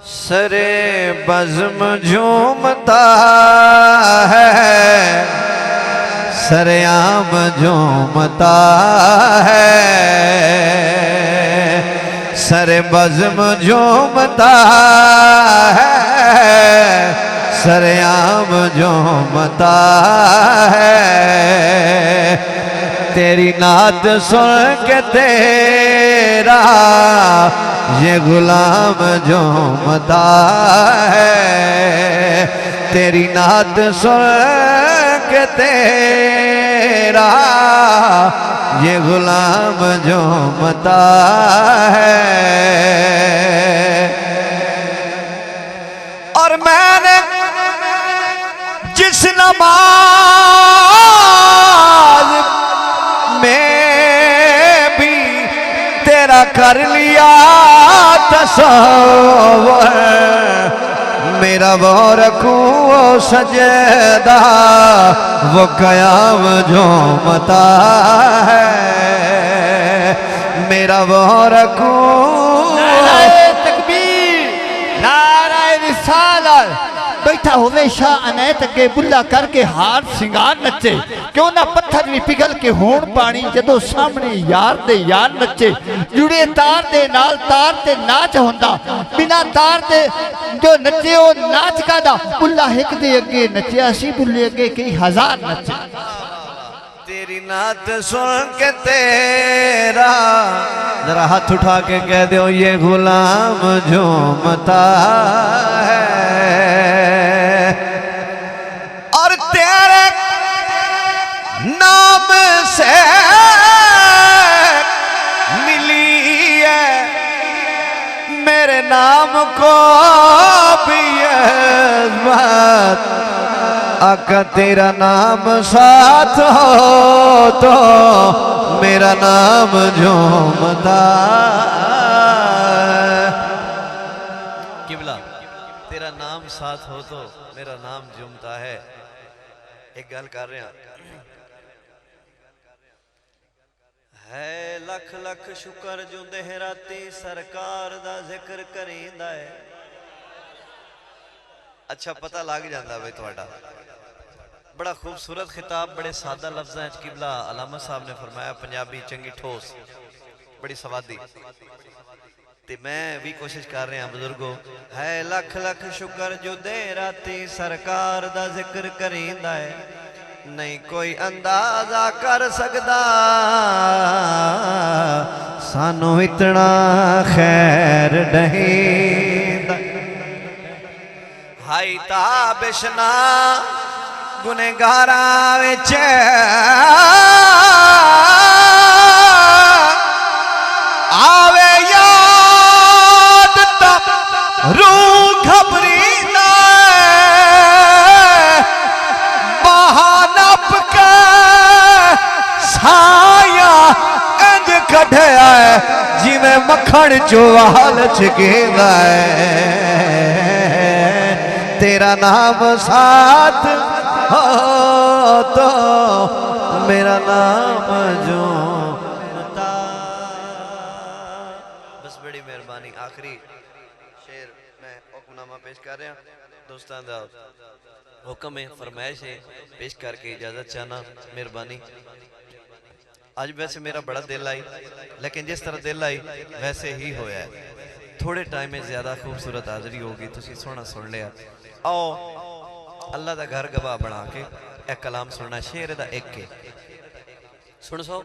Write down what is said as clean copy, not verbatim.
सरे बज़्म झूमता है, सरेआम झूमता है, सरे बज़्म झूमता है, सरेआम झूमता है। तेरी नात सुन के तेरा ये गुलाम झूमता है। तेरी नात सुन के तेरा ये गुलाम झूमता है। और मैंने जिस नमाज में भी तेरा कर लिया तसव्वुर, मेरा वो रकू वो सजदा वो क़याम झूमता है। मेरा वो रकू नाराए तकबीर, नाराए रिसालत। बैठा होवे शाह अनैत अगे बुला करके हार सिंगार नचे, क्यों ना पत्थर भी पिघल के होण पानी जदों सामने यार दे यार नचे। जुड़े तार दे नाल तार ते नाच होंदा, बिना तार दे जो नचे ओ नाच कादा। बुला एक दे अगे नचिया सी, बुले अगे कई हजार नचे। तेरी नात सुन के तेरा, जरा हाथ उठा के कह दो ये गुलाम झूमता है। और तेरे नाम से मिली है मेरे नाम को भी इज़्ज़त। आका तेरा नाम साथ हो तो मेरा नाम झूमता। किबला तेरा नाम साथ हो तो मेरा नाम झूमता है। एक गल कर रहे है लख लख शुक्र जो देहराती सरकार दा जिक्र करींदा है। अच्छा पता लग जाता भाई थोड़ा। बड़ा खूबसूरत खिताब बड़े सादा लफ्ज़ां च किबला अलामा साहब ने फरमाया, पंजाबी चंगी ठोस बड़ी सवादी। ते मैं भी कोशिश कर रहा बुजुर्गो, है लख लख शुक्र जो दे राती सरकार दा जिक्र करींदा है। नहीं कोई अंदाजा कर सकदा सानू इतना खैर नहीं। हाई ताबिशना गुनेगारा विच आवे याद तब रूह घबरींदा। बहानप के साया इंज कढ़िया है जिवें मक्खण चोवाल छकेंदा है। तेरा नाम साथ हो तो मेरा नाम झूमता। बस बड़ी मेहरबानी। आखिरी शेर मैं हुक्मनामा पेश कर रहा दोस्तों दा हुक्म है, फरमाइश है, पेश करके इजाजत चाहना मेहरबानी। आज वैसे मेरा बड़ा दिल आई, लेकिन जिस तरह दिल आई वैसे ही होया है। थोड़े टाइम में ज्यादा खूबसूरत हाजरी होगी, तुसी सोना सुन लिया। आओ अल्लाह का घर गवाह बना के एक कलाम सुनना। शेर दा एक के सुन सो।